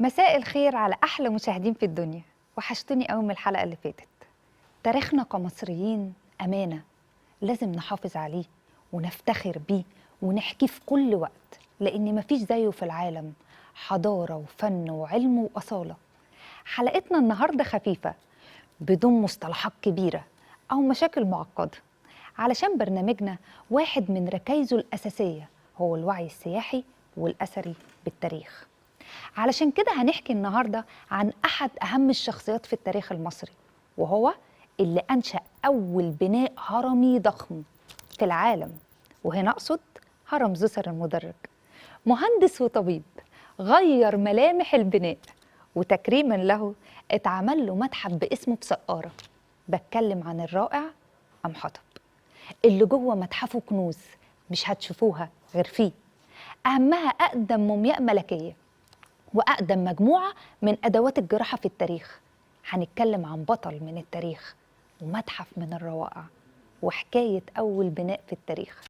مساء الخير على أحلى مشاهدين في الدنيا. وحشتوني قوي من الحلقة اللي فاتت. تاريخنا كمصريين أمانة، لازم نحافظ عليه ونفتخر بيه ونحكيه في كل وقت، لأن مفيش زيه في العالم. حضارة وفن وعلم وأصالة. حلقتنا النهاردة خفيفة بدون مصطلحات كبيرة أو مشاكل معقدة، علشان برنامجنا واحد من ركائزه الأساسية هو الوعي السياحي والأثري بالتاريخ. علشان كده هنحكي النهاردة عن أحد أهم الشخصيات في التاريخ المصري، وهو اللي أنشأ أول بناء هرمي ضخم في العالم، وهنا أقصد هرم زوسر المدرج. مهندس وطبيب غير ملامح البناء، وتكريما له اتعمل له متحف باسمه بسقارة. بتكلم عن الرائع أمحطب، اللي جوه متحفه كنوز مش هتشوفوها غير فيه. أهمها أقدم مومياء ملكية وأقدم مجموعة من أدوات الجراحة في التاريخ. هنتكلم عن بطل من التاريخ ومتحف من الروائع وحكاية أول بناء في التاريخ.